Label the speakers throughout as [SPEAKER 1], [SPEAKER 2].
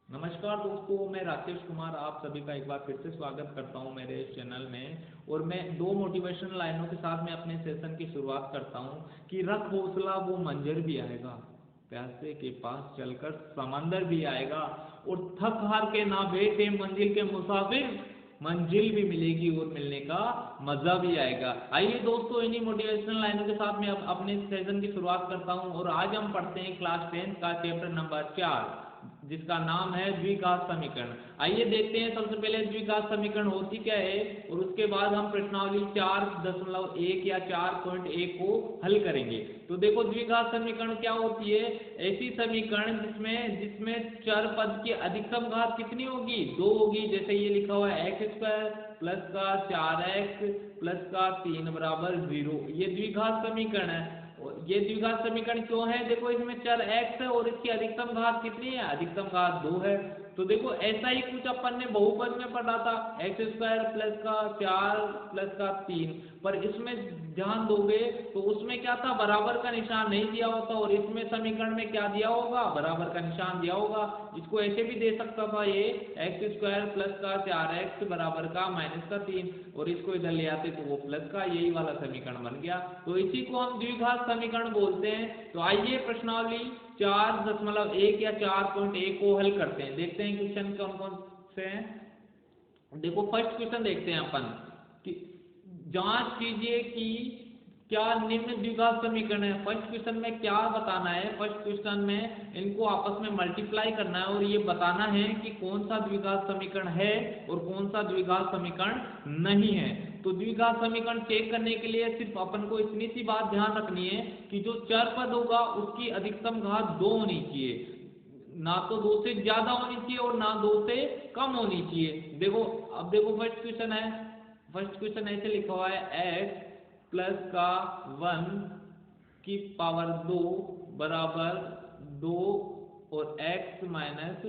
[SPEAKER 1] नमस्कार दोस्तों, मैं राकेश कुमार आप सभी का एक बार फिर से स्वागत करता हूं मेरे इस चैनल में। और मैं दो मोटिवेशनल लाइनों के साथ में अपने सेशन की शुरुआत करता हूं कि रख हौसला वो मंजर भी आएगा, प्यासे के पास चलकर समंदर भी आएगा, और थक हार के ना बैठे मंजिल के मुसाफिर, मंजिल भी मिलेगी और मिलने का मजा भी आएगा। आइए दोस्तों, इन्हीं मोटिवेशनल लाइनों के साथ में अब अपने सेशन की शुरुआत करता हूं और आज हम पढ़ते हैं क्लास 10 का चैप्टर नंबर 4, जिसका नाम है द्विघात समीकरण। आइए देखते हैं सबसे पहले द्विघात समीकरण होती क्या है, और उसके बाद हम प्रश्नावली 4.1 या 4.1 को हल करेंगे। तो देखो, द्विघात समीकरण क्या होती है? ऐसी समीकरण जिसमें जिसमें चर पद की अधिकतम घात कितनी होगी? 2 होगी। जैसे ये लिखा हुआ है एक्स स्क्वायर प्लस का 4x प्लस का 3 बराबर 0। ये द्विघात समीकरण है। ये द्विघात समीकरण क्यों है? देखो, इसमें चर x है और इसकी अधिकतम घात कितनी है? अधिकतम घात 2 है। तो देखो, ऐसा ही कुछ अपन ने बहुपद में पढ़ा था, एक्स स्क्वायर प्लस का 4 प्लस का 3। पर इसमें ध्यान दोगे तो उसमें क्या था? बराबर का निशान नहीं दिया होता, और इसमें समीकरण में क्या दिया होगा? बराबर का निशान दिया होगा। इसको ऐसे भी दे सकता था, ये एक्स स्क्वायर प्लस का 4x बराबर का माइनस का 3, और इसको इधर ले आते तो वो प्लस का, यही वाला समीकरण बन गया। तो इसी को हम द्विघात समीकरण बोलते हैं। तो आइए प्रश्नावली 4.1 या 4.1 को हल करते हैं। देखते हैं क्वेश्चन कौन कौन से हैं। देखो, फर्स्ट क्वेश्चन देखते हैं अपन कि जांच कीजिए कि क्या निम्न द्विघात समीकरण है। फर्स्ट क्वेश्चन में क्या बताना है? फर्स्ट क्वेश्चन में इनको आपस में मल्टीप्लाई करना है और ये बताना है कि कौन सा द्विघात समीकरण है और कौन सा द्विघात समीकरण नहीं है। तो द्विघात समीकरण चेक करने के लिए सिर्फ अपन को इतनी सी बात ध्यान रखनी है कि जो चर पद होगा उसकी अधिकतम घात 2 होनी चाहिए, ना तो 2 से ज्यादा होनी चाहिए और ना 2 से कम होनी चाहिए। देखो, अब देखो फर्स्ट क्वेश्चन है। फर्स्ट क्वेश्चन ऐसे लिखा हुआ है, एक्स प्लस का 1 की पावर 2 बराबर 2 और x माइनस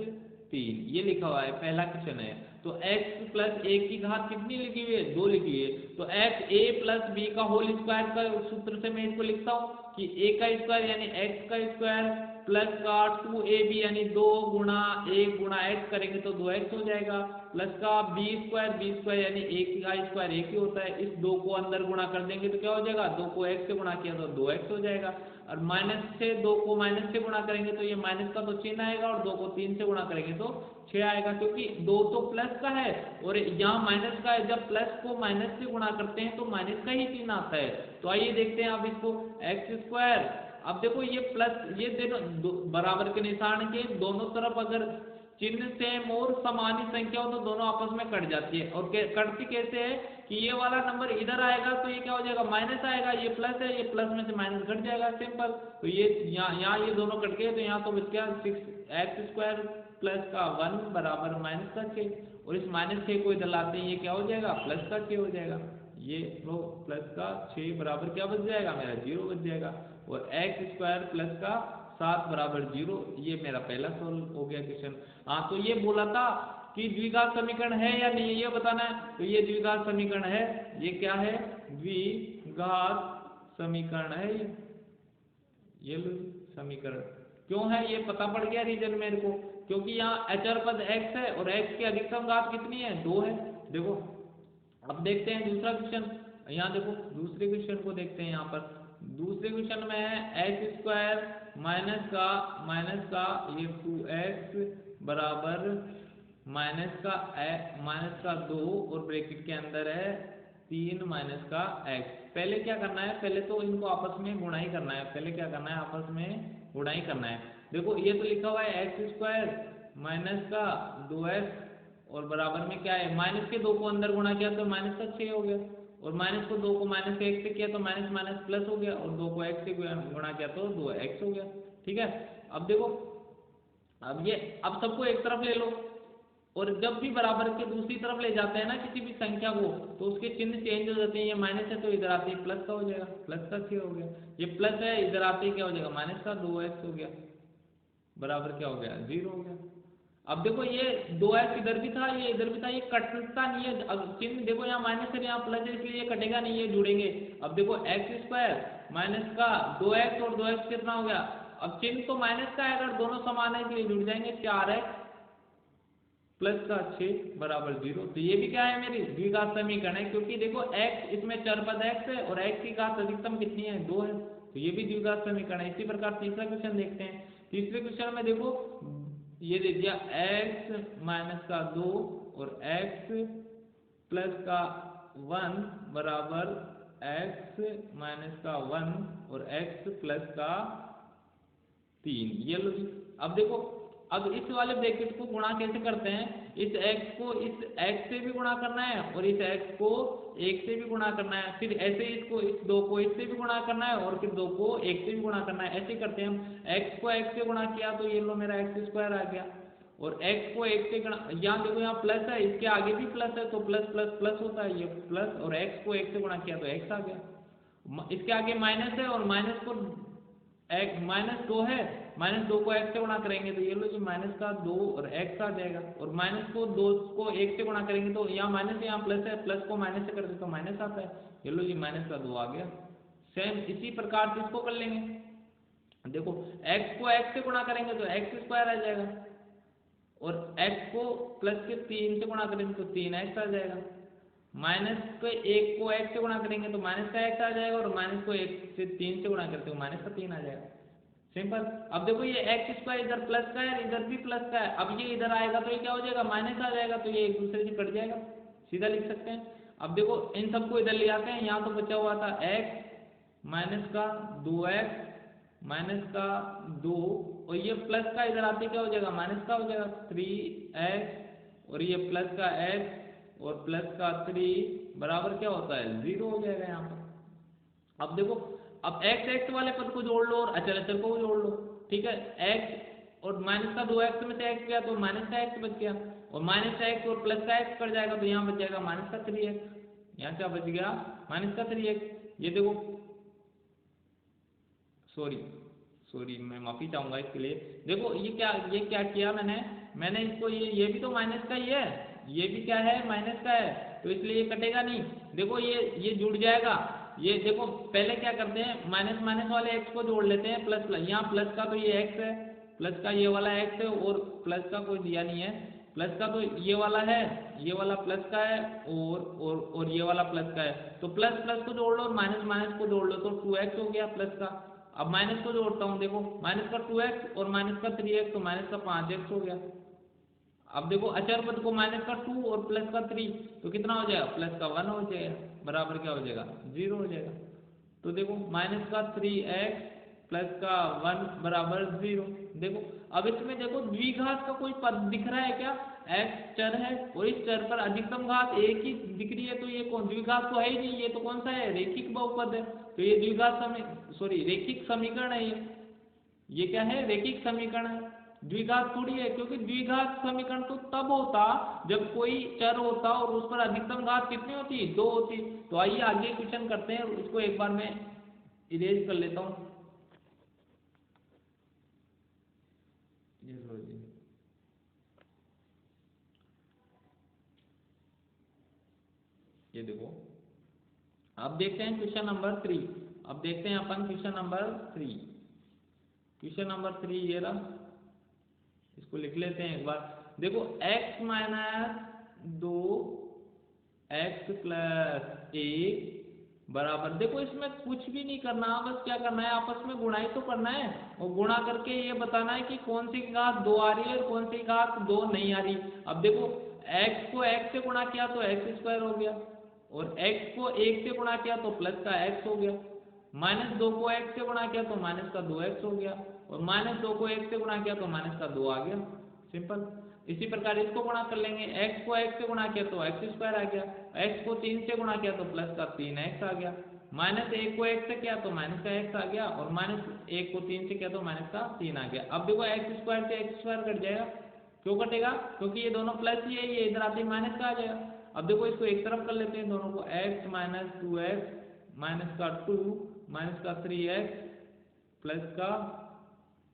[SPEAKER 1] 3, ये लिखा हुआ है, पहला क्वेश्चन है। तो x प्लस 1 की घात कितनी लिखी हुई है? 2 लिखी हुई है। तो x a प्लस बी का होल स्क्वायर का सूत्र से मैं इसको लिखता हूँ कि a का स्क्वायर यानी x का स्क्वायर प्लस का 2ab यानी 2 गुणा 1 गुणा x करेंगे तो 2x हो जाएगा, प्लस का b स्क्वायर यानी 1 का स्क्वायर 1 ही होता है। इस 2 को अंदर गुणा कर देंगे तो क्या हो जाएगा? 2 को x से गुणा किया तो 2x हो जाएगा। और माइनस से 2 को माइनस से गुणा करेंगे तो ये माइनस का तो चिन्ह आएगा, और 2 को 3 से गुणा करेंगे तो 6 आएगा, क्योंकि 2 तो प्लस का है और यहाँ माइनस का है। जब प्लस को माइनस से गुणा करते हैं तो माइनस का ही चिन्ह आता है। तो आइए देखते हैं अब इसको, एक्स स्क्वायर। अब देखो, ये प्लस ये दोनों बराबर के निशान के दोनों तरफ अगर चिन्ह सेम और समान ही संख्या हो तो दोनों आपस में कट जाती है। और कटती कैसे है कि ये वाला नंबर इधर आएगा तो ये क्या हो जाएगा? माइनस आएगा। ये प्लस है, ये प्लस में से माइनस घट जाएगा, सिंपल। तो ये यहाँ ये दोनों कट गए तो यहाँ तो बच गया 6x स्क्वायर प्लस का 1 बराबर माइनस का 6, और इस माइनस 6 को इधर लाते हैं, ये क्या हो जाएगा? प्लस का 6 हो जाएगा। ये तो प्लस का 6 बराबर क्या बच जाएगा? मेरा 0 बच जाएगा। और एक्स स्क्वायर प्लस का 7 बराबर 0, ये मेरा पहला सोल्व हो गया क्वेश्चन। हाँ, तो ये बोला था कि द्विघात समीकरण है या नहीं है, ये बताना है। तो ये द्विघात समीकरण है। ये क्या है? द्विघात समीकरण है ये लो समीकरण। क्यों है ये पता पड़ गया रीजन मेरे को, क्योंकि यहाँ अचर पद x है और x की अधिकतम घात कितनी है? 2 है। देखो, अब देखते हैं दूसरा क्वेश्चन। यहाँ देखो, दूसरे क्वेश्चन को देखते हैं। यहाँ पर दूसरे क्वेश्चन में है एक्स स्क्वायर माइनस का ये 2x बराबर माइनस का 2 और ब्रैकेट के अंदर है 3 माइनस का x। पहले क्या करना है? पहले तो इनको आपस में गुणा ही करना है। पहले क्या करना है? आपस में गुणा ही करना है। देखो, ये तो लिखा हुआ है एक्स स्क्वायर माइनस का 2x और बराबर में क्या है? माइनस के 2 को अंदर गुणा किया तो माइनस का 6 हो गया, और माइनस को 2 को माइनस के 1 से किया तो माइनस माइनस प्लस हो गया, और 2 को x से गुणा किया तो 2x हो गया। ठीक है। अब देखो, अब सबको एक तरफ ले लो, और जब भी बराबर के दूसरी तरफ ले जाते हैं ना किसी भी संख्या को, तो उसके चिन्ह चेंज हो जाते हैं। ये माइनस है तो इधर आते ही प्लस का हो जाएगा, प्लस का 6 हो गया। ये प्लस है, इधर आते ही क्या हो जाएगा? माइनस का 2x हो गया, बराबर क्या हो गया? 0 हो गया। अब देखो, ये 2x इधर भी था, ये इधर भी था, ये कटता नहीं है। अब चिन्ह देखो, यहाँ माइनस है यहाँ प्लस है, इसलिए ये कटेगा नहीं, ये जुड़ेंगे। अब देखो, एक्स स्क्वायर माइनस का 2x और 2x कितना हो गया? अब चिन्ह तो माइनस का है, अगर दोनों समान है इसलिए जुड़ जाएंगे, 4x प्लस का 6 बराबर 0। तो ये भी क्या है, मेरी द्विघात समीकरण है, क्योंकि देखो x इसमें चर पद x है और x की घात अधिकतम कितनी है, 2 है, तो ये भी द्विघात समीकरण है। इसी प्रकार तीसरा क्वेश्चन देखते हैं। तीसरे क्वेश्चन में देखो ये दे दिया x माइनस का 2 और x प्लस का 1 बराबर x माइनस का 1 और x प्लस का 3। ये लो जी। अब देखो, अब इस वाले ब्रैकेट को गुणा कैसे करते हैं, इस x को इस x से भी गुणा करना है और इस x को 1 से भी गुणा करना है, फिर ऐसे इसको इस 2 को इससे भी गुणा करना है और फिर 2 को 1 से भी गुणा करना है। ऐसे करते हैं हम, x को x से गुणा किया तो ये लो मेरा x स्क्वायर आ गया, और x को 1 से गुणा, यहाँ देखो यहाँ प्लस है, इसके आगे भी प्लस है तो प्लस प्लस प्लस होता है, ये प्लस, और x को 1 से गुणा किया तो x आ गया। इसके आगे माइनस है और माइनस को -2 है, -2 को x से गुणा करेंगे तो ये लो जी माइनस का 2 और x आ जाएगा, और माइनस को 2 को 1 से गुणा करेंगे तो यहाँ माइनस यहाँ प्लस है, प्लस को माइनस से करते तो माइनस आता है, ये लो जी माइनस का 2 आ गया। सेम इसी प्रकार से इसको कर लेंगे। देखो x को x से गुणा करेंगे तो x स्क्वायर आ जाएगा, और x को प्लस के 3 से गुणा करेंगे तो 3x आ जाएगा, माइनस को 1 को x से गुणा करेंगे तो माइनस का x आ जाएगा, और माइनस को 1 से 3 से गुणा करते हो माइनस का 3 आ जाएगा। सिंपल। अब देखो ये x स्क्वायर इधर प्लस का है, इधर भी प्लस का है, अब ये इधर आएगा तो ये क्या हो जाएगा, माइनस आ जाएगा, तो ये एक दूसरे से कट जाएगा, सीधा लिख सकते हैं। अब देखो इन सबको इधर ले आते हैं, यहाँ तो बचा हुआ था x माइनस का 2x माइनस का 2, और ये प्लस का इधर आते क्या हो जाएगा, माइनस का हो जाएगा 3x, और ये प्लस का x और प्लस का 3 बराबर क्या होता है, 0 हो जाएगा यहाँ पर। अब देखो, अब x वाले पद को जोड़ लो और अचर अचर को जोड़ लो, ठीक है। x और माइनस का 2x में से x गया तो माइनस का x बच गया, और माइनस का x और प्लस का x कट जाएगा तो यहाँ बच जाएगा माइनस का 3x, यहाँ क्या बच गया, माइनस का 3x। ये देखो, सॉरी मैं माफी चाहूंगा इसके लिए। देखो ये क्या किया मैंने इसको, ये भी तो माइनस का ही है, ये भी क्या है, माइनस का है, तो इसलिए ये कटेगा नहीं। देखो ये जुड़ जाएगा। ये देखो पहले क्या करते हैं, माइनस माइनस वाले x को जोड़ लेते हैं, प्लस यहाँ प्लस का तो ये x है, प्लस का ये वाला x है, और प्लस का कोई दिया नहीं है, प्लस का तो ये वाला है, ये वाला प्लस का है, और ये वाला प्लस का है, तो प्लस प्लस को जोड़ लो और माइनस माइनस को जोड़ लो तो 2x हो गया प्लस का। अब माइनस को जोड़ता हूँ, देखो माइनस का 2x और माइनस का 3x तो माइनस का 5x हो गया। अब देखो अचर पद को माइनस का 2 और प्लस का 3 तो कितना हो जाएगा, प्लस का 1 हो जाएगा, बराबर क्या हो जाएगा, 0 हो जाएगा। तो देखो माइनस का 3x प्लस का 1 बराबर 0। देखो अब इसमें देखो द्विघात का कोई पद दिख रहा है क्या, x चर है और इस चर पर अधिकतम घात एक ही दिख रही है, तो ये कौन, द्विघात तो है ही नहीं, ये तो कौन सा है, रेखिक बहुपद है, तो ये रेखिक समीकरण है। ये क्या है, रेखिक समीकरण है, द्विघात थोड़ी है, क्योंकि द्विघात समीकरण तो तब होता जब कोई चर होता और उस पर अधिकतम घात कितनी होती, 2 होती। तो आइए आगे क्वेश्चन करते हैं, इसको एक बार मैं इरेज कर लेता हूँ। ये देखो, अब देखते हैं क्वेश्चन नंबर 3। अब देखते हैं अपन क्वेश्चन नंबर 3। क्वेश्चन नंबर 3 ये रहा, इसको लिख लेते हैं एक बार। देखो x माइनस 2 x प्लस 1 बराबर, देखो इसमें कुछ भी नहीं करना, बस क्या करना है, आपस में गुणा ही तो करना है, और गुणा करके ये बताना है कि कौन सी घात 2 आ रही है और कौन सी घात 2 नहीं आ रही। अब देखो x को x से गुणा किया तो x स्क्वायर हो गया, और x को 1 से गुणा किया तो प्लस का x हो गया, -2 को x से गुणा किया तो माइनस का 2x हो गया, और -2 को 1 से गुणा किया तो माइनस का 2 आ गया। सिंपल। इसी प्रकार इसको गुणा कर लेंगे, x को x से गुणा किया तो x स्क्वायर आ गया, x को 3 से गुणा किया तो प्लस का 3x आ गया, -1 को x से किया तो माइनस का x आ गया, और -1 को 3 से किया तो माइनस का 3 आ गया। अब देखो x स्क्वायर से x स्क्वायर कट जाएगा, क्यों कटेगा, क्योंकि ये दोनों प्लस ही है, ये इधर आते ही माइनस का आ जाएगा। अब देखो इसको एक तरफ कर लेते हैं दोनों को, x माइनस 2x माइनस का 2 माइनस का 3x प्लस का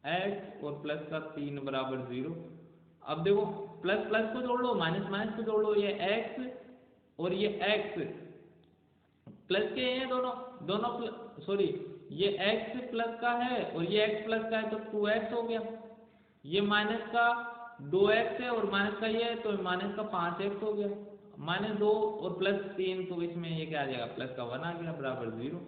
[SPEAKER 1] x और प्लस का 3 बराबर 0। अब देखो प्लस प्लस को जोड़ लो, माइनस माइनस को जोड़ लो, ये x और ये x प्लस के हैं दोनों ये x प्लस का है और ये x प्लस का है तो 2x हो गया। ये माइनस का 2x है और माइनस का ये है तो माइनस का 5x हो गया, -2 और +3 तो इसमें ये क्या आ जाएगा, प्लस का 1 आ गया बराबर 0।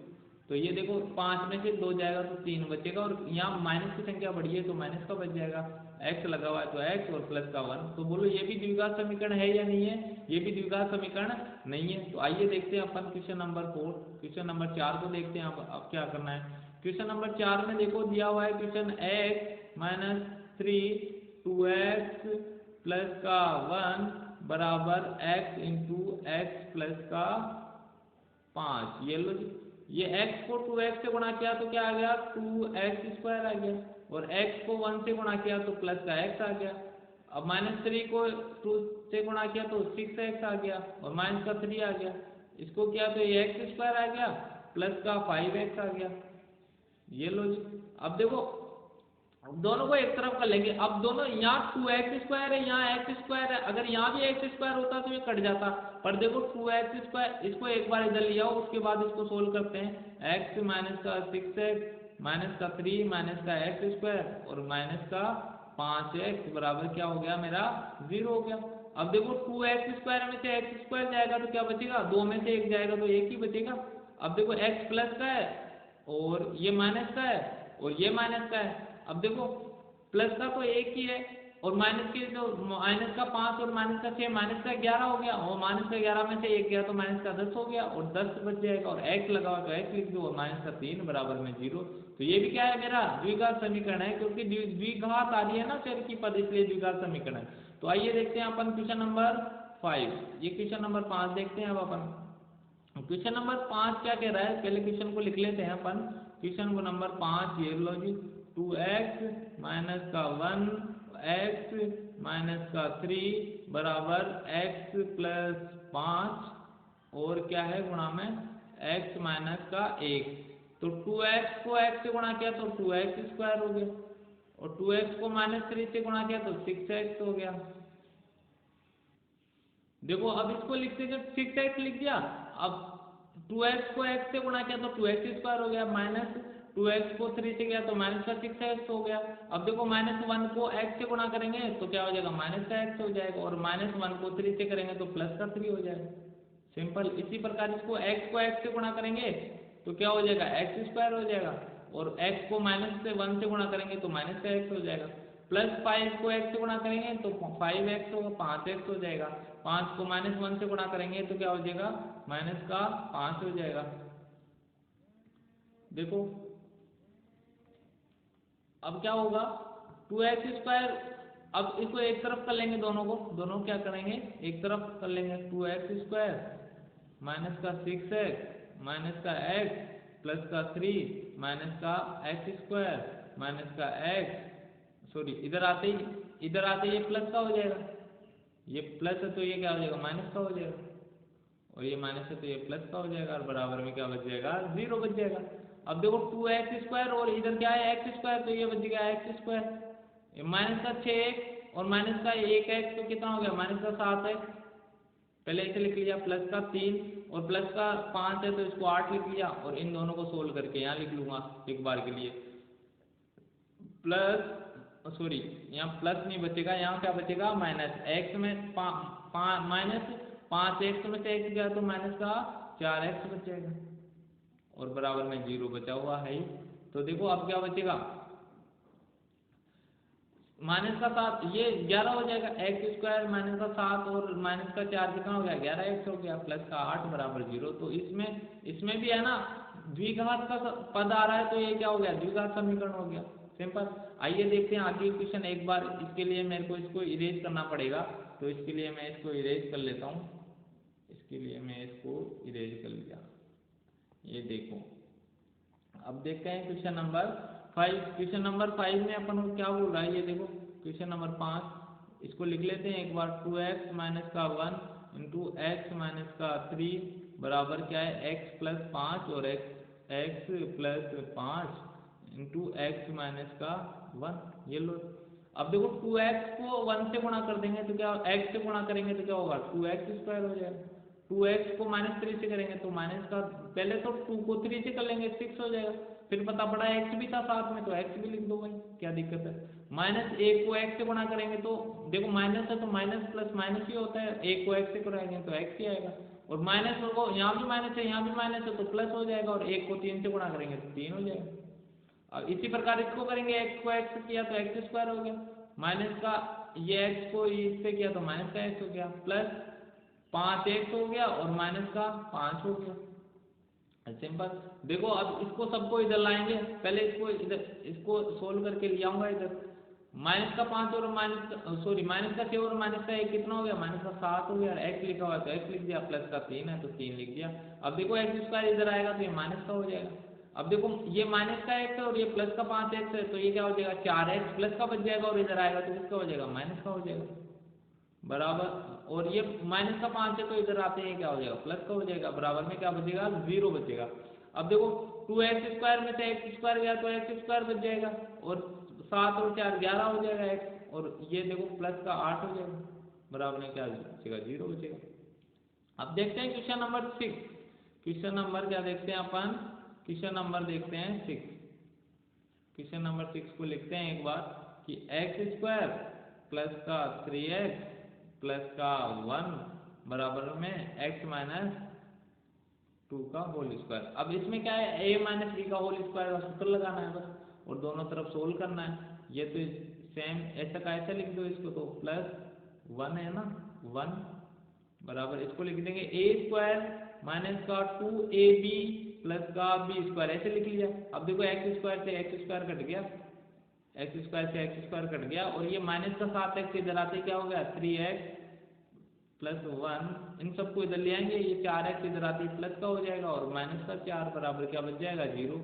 [SPEAKER 1] तो ये देखो 5 में से 2 जाएगा तो 3 बचेगा, और यहाँ माइनस की संख्या बढ़ी है तो माइनस का बच जाएगा, x लगा हुआ है तो x और प्लस का 1। तो बोलो ये भी द्विघात समीकरण है या नहीं है, ये भी द्विघात समीकरण नहीं है। तो आइए देखते हैं अपन क्वेश्चन नंबर 4, क्वेश्चन नंबर 4 को देखते हैं। अब क्या करना है, क्वेश्चन नंबर 4 में देखो दिया हुआ है question x minus 3 2x plus का 1 बराबर x इंटू एक्स प्लस का 5। ये लो जी, ये x को 2x से गुणा किया तो क्या आ गया, 2x² आ गया, और x को 1 से गुणा किया तो प्लस का x आ गया। अब -3 को 2 से गुणा किया तो 6x आ गया, और माइनस का 3 आ गया, इसको किया तो ये x² आ गया प्लस का 5x आ गया। ये लो जी, अब देखो दोनों को एक तरफ कर लेंगे। अब दोनों यहाँ 2x² है, यहाँ x² है, अगर यहाँ भी x² होता तो ये कट जाता, पर देखो 2x², इसको एक बार इधर लिया उसके बाद इसको सोल्व करते हैं। x माइनस का 6x माइनस का 3 माइनस का x² और माइनस का 5x बराबर क्या हो गया मेरा 0 हो गया। अब देखो 2x² में से x² जाएगा तो क्या बचेगा, 2 में से 1 जाएगा तो 1 ही बचेगा। अब देखो x प्लस का है और ये माइनस का है और ये माइनस का है। अब देखो प्लस का तो एक ही है, और माइनस के तो माइनस का 5 और माइनस का 6 माइनस का 11 हो गया, और माइनस का 11 में से 1 गया तो माइनस का 10 हो गया, और 10 बच जाएगा, और x लगा हुआ तो x लिख दो, और माइनस का 3 बराबर में 0। तो ये भी क्या है मेरा द्विघात समीकरण है, क्योंकि द्विघात आ रही है ना चर की पद, इसलिए द्विघात समीकरण है। तो आइए देखते हैं अपन क्वेश्चन नंबर 5, ये क्वेश्चन नंबर 5 देखते हैं अब अपन। क्वेश्चन नंबर 5 क्या कह रहा है, पहले क्वेश्चन को लिख लेते हैं अपन। क्वेश्चन को नंबर 5 ये लो जी, 2x माइनस का 1 x माइनस का 3 बराबर x प्लस 5 और क्या है गुणा में x माइनस का 1। तो 2x को x से गुणा किया तो 2x² हो गया, और 2x को -3 से गुणा किया तो 6x हो गया। देखो अब इसको लिखते जब 6x लिख दिया, अब 2x को x से गुणा किया तो 2x² हो गया, माइनस 2x को 3 से गया तो माइनस का 6x हो गया। अब देखो -1 को x से गुणा करेंगे तो क्या हो जाएगा, माइनस का x हो जाएगा, और -1 को 3 से करेंगे तो प्लस का 3 हो जाएगा, सिंपल। इसी प्रकार इसको x से गुणा करेंगे तो क्या हो जाएगा, x² हो जाएगा, और x को -1 से गुणा करेंगे तो माइनस का x हो जाएगा, प्लस 5 को x से गुणा करेंगे तो 5x होगा, 5x हो जाएगा, 5 को -1 से गुणा करेंगे तो क्या हो जाएगा, माइनस का 5 हो जाएगा। देखो अब क्या होगा, 2x², अब इसको एक तरफ कर लेंगे, दोनों को, दोनों क्या करेंगे एक तरफ कर लेंगे, 2x² माइनस का 6x माइनस का x प्लस का 3 माइनस का x² माइनस का x, सॉरी इधर आते ही ये प्लस का हो जाएगा, ये प्लस है तो ये क्या हो जाएगा, माइनस का हो जाएगा, और ये माइनस है तो ये प्लस का हो जाएगा, और बराबर में क्या बच जाएगा, 0 बच जाएगा। अब देखो 2x² और इधर क्या है x², तो ये बच गया x², माइनस का 6x और माइनस का 1x तो कितना हो गया, माइनस का 7x, पहले इसे लिख लिया, प्लस का 3 और प्लस का 5 है तो इसको 8 लिख लिया, और इन दोनों को सोल्व करके यहाँ लिख लूंगा एक बार के लिए, प्लस सॉरी यहाँ प्लस नहीं बचेगा, यहाँ क्या बचेगा, माइनस x में माइनस 5x में से x गया तो माइनस का 4x बच जाएगा, और बराबर में 0 बचा हुआ है। तो देखो अब क्या बचेगा, माइनस का 7, ये 11 हो जाएगा, x² माइनस का 7 और माइनस का 4 कितना हो गया, 11x हो गया, प्लस का 8 बराबर 0। तो इसमें भी है ना द्विघात का पद आ रहा है, तो ये क्या हो गया, द्विघात समीकरण हो गया, सिंपल। आइए देखते हैं आगे क्वेश्चन एक बार, इसके लिए मेरे को इसको इरेज करना पड़ेगा, तो इसके लिए मैं इसको इरेज कर लेता हूँ, इसके लिए मैं इसको इरेज कर लिया। ये देखो अब देखते हैं क्वेश्चन नंबर 5। क्वेश्चन नंबर 5 में अपन को क्या बोल रहा है, ये देखो क्वेश्चन नंबर 5, इसको लिख लेते हैं एक बार, 2x माइनस का 1 इंटू एक्स माइनस का 3 बराबर क्या है, x प्लस 5 और x plus 5 into x minus का 1। ये लो अब देखो 2x को 1 से गुणा कर देंगे तो क्या, x से गुणा करेंगे तो क्या होगा, 2x² हो जाएगा, 2x को -3 से करेंगे तो माइनस का, पहले तो 2 को 3 से कर लेंगे 6 हो जाएगा, फिर पता पड़ा एक्स भी था साथ में, तो एक्स भी लिख दो भाई, क्या दिक्कत है। माइनस एक को एक्स से गुणा करेंगे तो देखो माइनस है तो माइनस प्लस माइनस ही होता है, एक को एक्स से कराएंगे तो एक्स ही आएगा, और माइनस को यहाँ भी माइनस है यहाँ भी माइनस है तो प्लस हो जाएगा, और एक को 3 से गुणा करेंगे तो 3 हो जाएगा। अब इसी प्रकार इसको करेंगे, एक्स को एक्स किया तो एक्स स्क्वायर हो गया, माइनस का ये एक्स को इससे किया तो माइनस का एक्स हो गया, प्लस 5 एक्स हो गया और माइनस का 5 हो गया। सिंपल। देखो अब इसको सबको इधर लाएंगे, पहले इसको इधर इसको सोल्व करके ले आऊंगा इधर, माइनस का 5 और माइनस का सॉरी माइनस का 6 और माइनस का 1 कितना हो गया, माइनस का 7 हो गया, एक्स लिखा हुआ है तो एक्स लिख दिया, प्लस का 3 है तो 3 लिख दिया। अब देखो एक्स स्क्वायर इधर आएगा तो ये माइनस का हो जाएगा, अब देखो ये माइनस का एक्स है और ये प्लस का 5 एक्स है तो ये क्या हो जाएगा 4 एक्स प्लस का बच जाएगा, और इधर आएगा तो किसका हो जाएगा माइनस का हो जाएगा, बराबर। और ये माइनस का 5 है तो इधर आते हैं क्या हो जाएगा प्लस का हो जाएगा, बराबर में क्या बचेगा 0 बचेगा। अब देखो 2x स्क्वायर में से x स्क्वायर गया तो x स्क्वायर बच जाएगा, और 7 और 4 11 हो जाएगा x, और ये देखो प्लस का 8 हो जाएगा, बराबर में क्या बचेगा 0 बचेगा। अब देखते हैं क्वेश्चन नंबर 6, क्वेश्चन नंबर क्या देखते हैं अपन, क्वेश्चन नंबर देखते हैं 6। क्वेश्चन नंबर 6 को लिखते हैं एक बार कि एक्स स्क्वायर प्लस का 3x प्लस का 1 बराबर में x माइनस 2 का होल स्क्वायर। अब इसमें क्या है a माइनस बी का होल स्क्वायर का सूत्र लगाना है बस, और दोनों तरफ सोल्व करना है। ये तो सेम ऐसा का ऐसा लिख दो इसको, तो प्लस 1 है ना 1 बराबर इसको लिख देंगे a स्क्वायर माइनस का 2ab प्लस का b स्क्वायर, ऐसे लिख लिया। अब देखो एक्स स्क्वायर से एक्स स्क्वायर कट गया, एक्स स्क्वायर से एक्स स्क्वायर कट गया, और ये माइनस का 7x इधर आते क्या हो गया 3x प्लस 1, इन सबको इधर ले आएंगे, ये 4x इधर आते प्लस का हो जाएगा, और माइनस का 4 बराबर क्या बच जाएगा 0,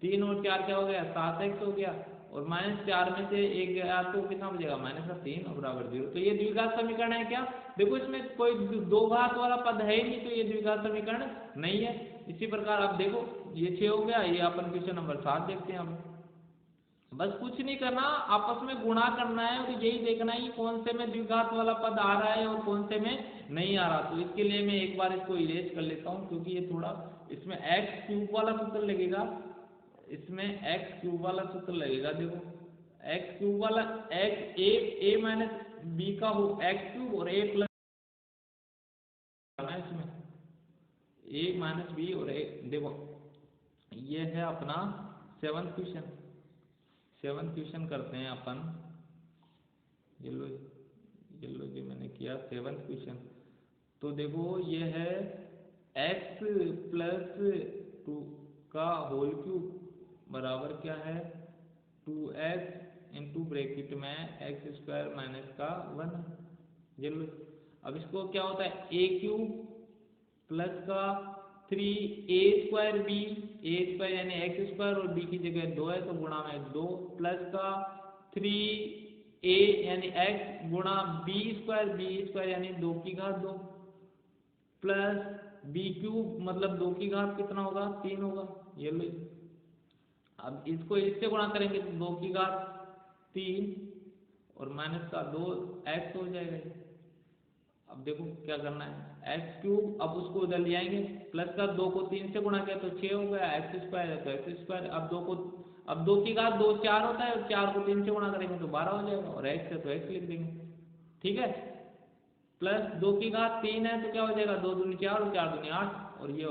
[SPEAKER 1] 3 और 4 क्या हो गया 7x हो गया, और माइनस 4 में से एक गया तो कितना बचेगा माइनस का 3 और बराबर 0। तो ये द्विघात समीकरण है क्या, देखो इसमें कोई दो घात वाला पद है ही नहीं, तो ये द्विघात समीकरण नहीं है। इसी प्रकार आप देखो ये 6 हो गया, ये अपन क्वेश्चन नंबर 7 देखते हैं हम। बस कुछ नहीं करना, आपस में गुणा करना है और यही देखना है कि कौन से में द्विघात वाला पद आ रहा है और कौन से में नहीं आ रहा। तो इसके लिए मैं एक बार इसको इरेज कर लेता हूँ, क्योंकि ये थोड़ा इसमें एक्स क्यूब वाला सूत्र लगेगा, इसमें एक्स क्यूब वाला सूत्र लगेगा। देखो एक्स क्यूब वाला एक्स ए माइनस बी का हो एक्स क्यूब और ए प्लस इसमें ए माइनस बी और ए। देखो ये है अपना 7th क्वेश्चन, 7th क्वेश्चन करते हैं अपन, ये लो जी मैंने किया 7th क्वेश्चन। तो देखो ये है x प्लस 2 का होल क्यूब बराबर क्या है 2x इंटू ब्रैकेट में एक्स स्क्वायर माइनस का 1, ये लो। अब इसको क्या होता है a क्यूब प्लस का 3a square b, a square यानी एक्स स्क्वायर और b की जगह 2 है तो गुणा में 2, प्लस का 3a यानी x गुणा b स्क्वायर यानी 2 की घात 2, प्लस b क्यूब मतलब 2 की घात कितना होगा 3 होगा, ये लो। अब इसको इससे गुणा करेंगे तो 2 की घात 3 और माइनस का 2x हो जाएगा। अब देखो क्या करना है एक्स क्यूब, अब उसको उधर ले आएंगे, प्लस का 2 को 3 से गुणा किया तो 6 हो गया, एक्स स्क्वायर है तो एक्स स्क्वायर, अब 2 की घात 2 4 होता है, और 4 को 3 से गुणा करेंगे तो 12 हो जाएगा, और एक्स है तो एक्स लिख देंगे, ठीक है। प्लस 2 की घात 3 है तो क्या हो जाएगा 2 दूनी 4 और 4 दूनी 8, और ये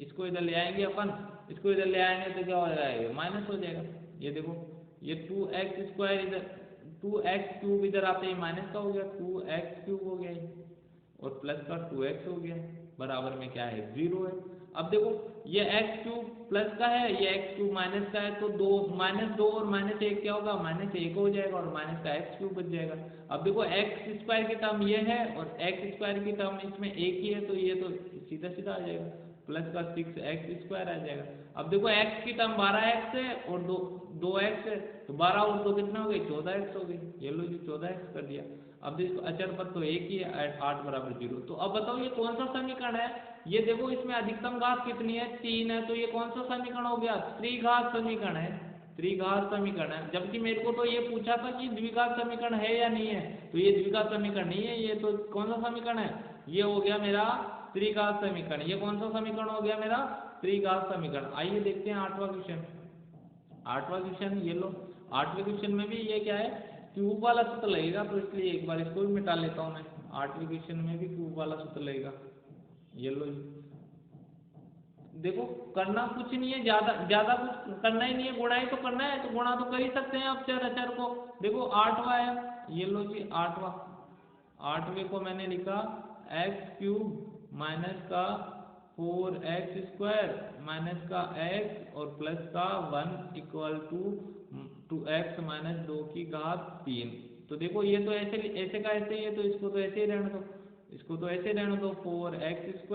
[SPEAKER 1] इसको इधर ले आएंगे अपन, इसको इधर ले आएंगे तो क्या हो जाएगा माइनस हो जाएगा। ये देखो ये 2x स्क्वायर इधर 2x क्यूब इधर आते ही माइनस का हो गया 2x क्यूब हो गया, और प्लस का 2x हो गया, बराबर में क्या है 0 है। अब देखो ये x क्यूब प्लस का है, ये x क्यूब माइनस का है, तो -2 और -1 क्या होगा -1 हो जाएगा, और माइनस का x क्यूब बच जाएगा। अब देखो x स्क्वायर की टर्म ये है और x स्क्वायर की टर्म इसमें एक ही है, तो ये तो सीधा सीधा आ जाएगा, प्लस का 6x स्क्वायर आ जाएगा। अब देखो x की टर्म 12x है और 2x है, तो 12 और 2 कितना हो गई 14x हो गई, ये लो जी 14x कर दिया। अब इसको अचर पद तो एक ही है 8 बराबर 0। तो अब बताओ ये कौन सा समीकरण है, ये देखो इसमें अधिकतम घात कितनी है 3 है, तो ये कौन सा समीकरण हो गया त्रिघात समीकरण है, त्रिघात समीकरण है। जबकि मेरे को तो ये पूछा था कि द्विघात समीकरण है या नहीं है, तो ये द्विघात समीकरण नहीं है, ये तो कौन सा समीकरण है, ये हो गया मेरा त्रिघात समीकरण। ये कौन सा समीकरण हो गया मेरा त्रिघात समीकरण। आइए देखते हैं 8वां क्वेश्चन, 8वां क्वेश्चन ये लो, 8वें क्वेश्चन में भी ये क्या है, क्यूब वाला सूत्र लगेगा, तो इसलिए एक बार इसको भी मिटा लेता हूँ मैं। 8वें क्वेश्चन में भी क्यूब वाला सूत्र लगेगा, ये लो जी। देखो करना कुछ नहीं है, ज्यादा ज्यादा कुछ करना ही नहीं है, गुणा ही तो करना है, तो गुणा तो कर ही सकते हैं आप चर अचर को। देखो 8वां है, ये लो जी 8वां, 8वें को मैंने लिखा एक्स क्यूब माइनस का 4x² माइनस का x और प्लस का 1 इक्वल टू x माइनस 2 की घात 3। तो देखो ये तो ऐसे ऐसे का ऐसे ही है, तो इसको तो ऐसे ही रहने दो, इसको तो ऐसे रहने दो, 4x²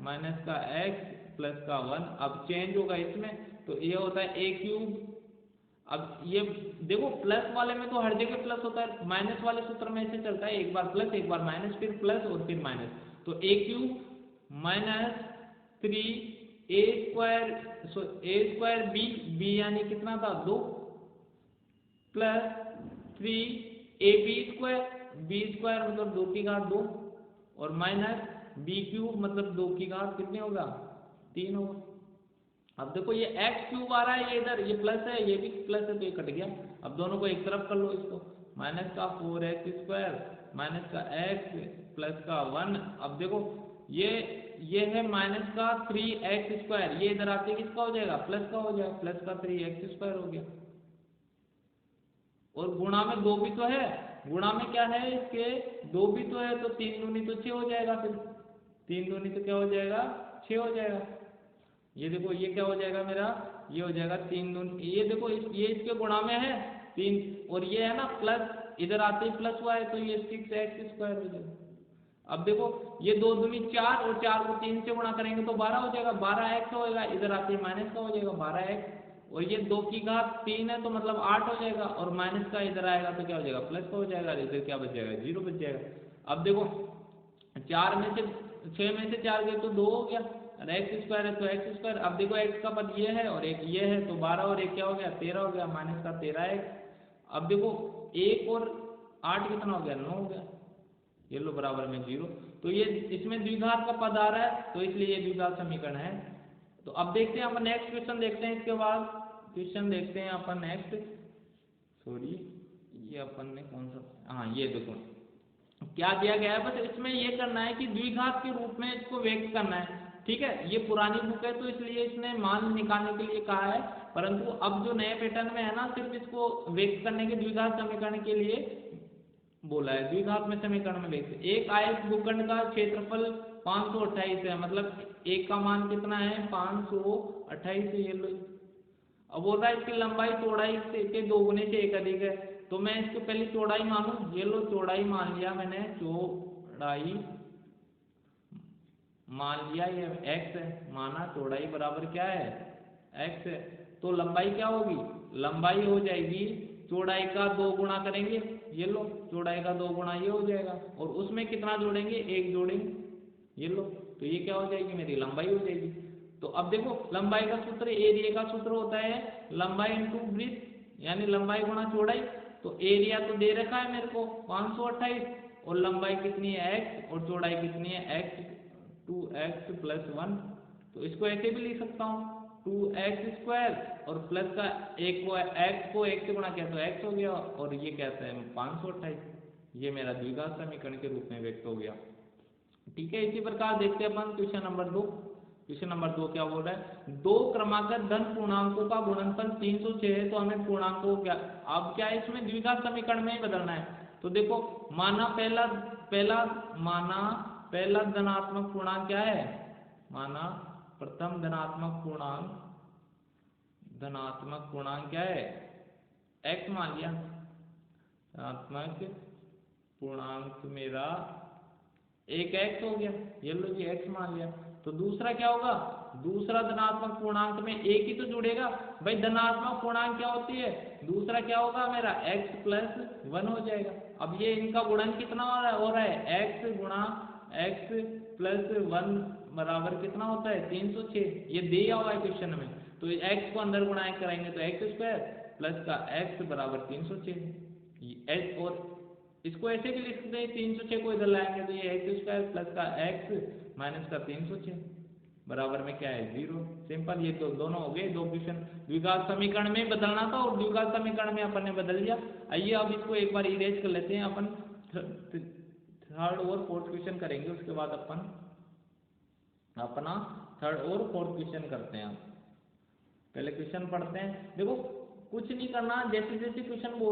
[SPEAKER 1] माइनस का x प्लस का 1। अब चेंज होगा इसमें, तो ये होता है a क्यूब। अब ये देखो प्लस वाले में तो हर जगह प्लस होता है, माइनस वाले सूत्र में ऐसे चलता है, एक बार प्लस एक बार माइनस, फिर प्लस और फिर माइनस। तो a cube minus 3a² b यानी कितना था 2, प्लस 3ab² b² मतलब 2 की घात 2 और माइनस b क्यूब मतलब 2 की घात कितने होगा 3 होगा। अब देखो ये एक्स क्यूब आ रहा है, ये इधर ये प्लस है, ये भी प्लस है, तो ये कट गया। अब दोनों को एक तरफ कर लो, इसको माइनस का 4x² माइनस का x प्लस का 1। अब देखो ये है माइनस का 3x², ये इधर आते किसका हो जाएगा प्लस का हो जाएगा, प्लस का 3x² हो गया। और गुणा में 2 भी तो है, गुणा में क्या है इसके 2 भी तो है, तो 3 दूनी तो 6 हो जाएगा, फिर 3 दूनी तो क्या हो जाएगा 6 हो जाएगा। ये देखो ये क्या हो जाएगा मेरा, ये हो जाएगा 3 दून, ये देखो ये इसके गुणा में है 3, और ये है ना प्लस, इधर आते ही प्लस हुआ है, तो ये 6x² हो जाएगा। अब देखो ये 2 दूनी 4 और 4 को 3 से गुणा करेंगे तो 12 हो जाएगा, 12x होएगा, इधर आते ही माइनस का हो जाएगा 12x, और ये 2 की घात 3 है तो मतलब 8 हो जाएगा, और माइनस का इधर आएगा तो क्या हो जाएगा प्लस का हो जाएगा, इधर क्या बच जाएगा 0 बच जाएगा। अब देखो 4 में से 6 में से 4 गए तो 2 हो गया, और x² है तो x²। अब देखो x का पद ये है और एक ये है, तो 12 और 1 क्या हो गया 13 हो गया, माइनस का 13x। अब देखो 1 और 8 कितना हो गया 9 हो गया, ये लो बराबर में 0। तो ये इसमें द्विघात का पद आ रहा है, तो इसलिए ये द्विघात समीकरण है। तो अब देखते हैं अपन नेक्स्ट क्वेश्चन देखते हैं, इसके बाद क्वेश्चन देखते हैं अपन नेक्स्ट, सॉरी ये अपन ने कौन सा, हाँ ये देखो क्या दिया गया है, बस इसमें ये करना है कि द्विघात के रूप में इसको व्यक्त करना है। ठीक है, ये पुरानी बुक है तो इसलिए इसने मान निकालने के लिए कहा है, परंतु अब जो नए पैटर्न में है ना सिर्फ इसको व्यक्त करने के द्विघात समीकरण के लिए बोला है। द्विघात में समीकरण में देखते, एक आयत भूखंड का क्षेत्रफल 528 है, मतलब एक का मान कितना है 528 है, ये लो। अब बोल रहा है इसकी लंबाई चौड़ाई के 2 गुने से 1 अधिक है, तो मैं इसको पहले चौड़ाई मानूं, ये लो चौड़ाई मान लिया मैंने, चौड़ाई मान लिया, ये x है, माना चौड़ाई बराबर क्या है x है, तो लंबाई क्या होगी, लंबाई हो जाएगी चौड़ाई का 2 गुणा करेंगे, ये लो चौड़ाई का 2 गुणा ये हो जाएगा, और उसमें कितना जोड़ेंगे 1 जोड़ेंगे, ये लो, तो ये क्या हो जाएगी मेरी लंबाई हो जाएगी। तो अब देखो लंबाई का सूत्र एरिया का सूत्र होता है लंबाई इंटू ब्रीथ, यानी लंबाई गुणा चौड़ाई। तो एरिया तो दे रखा है मेरे को 528, और लंबाई कितनी है x, और चौड़ाई कितनी है x 2x प्लस 1, तो इसको ऐसे भी लिख सकता हूँ 2x² और प्लस का एक को x को 1 से गुणा किया तो x हो गया, और ये कहता है 528, ये मेरा द्विघात समीकरण के रूप में व्यक्त हो गया। ठीक है, इसी प्रकार देखते हैं अपन क्वेश्चन नंबर 2। क्वेश्चन नंबर 2 क्या बोल रहा है, 2 क्रमागत धन पूर्णांकों का गुणनफल 306 है, तो हमें पूर्णांकों क्या, अब क्या है इसमें द्विघात समीकरण में ही बदलना है। तो देखो माना पहला धनात्मक पूर्णांक क्या है, माना प्रथम धनात्मक पूर्णांक क्या है x मान लिया, धनात्मक पूर्णांक मेरा 1x हो गया, ये लो जी x मान लिया। तो दूसरा क्या होगा, दूसरा धनात्मक पूर्णांक में एक ही तो जुड़ेगा भाई, धनात्मक पूर्णांक क्या होती है, दूसरा क्या होगा मेरा x प्लस 1 हो जाएगा। अब ये इनका गुणन कितना हो रहा है x गुणा x प्लस 1 बराबर कितना होता है 306, ये दिया हुआ है क्वेश्चन में, तो x को अंदर गुणा करेंगे तो x² प्लस का x बराबर 306, और इसको ऐसे भी लिख सकते हैं 306 को इधर लाएंगे तो ये x² प्लस का x माइनस का 306, बराबर में क्या है 0। सिंपल, ये तो दोनों हो गए दो क्वेश्चन। द्विघात समीकरण में बदलना था और द्विघात समीकरण में अपन ने बदल दिया। आइए अब इसको एक बार इरेज कर लेते हैं अपन। थर्ड और फोर्थ क्वेश्चन करेंगे, उसके बाद अपन अपना थर्ड और फोर्थ क्वेश्चन करते हैं। पहले क्वेश्चन पढ़ते हैं। देखो कुछ नहीं करना, जैसे जैसे क्वेश्चन बोल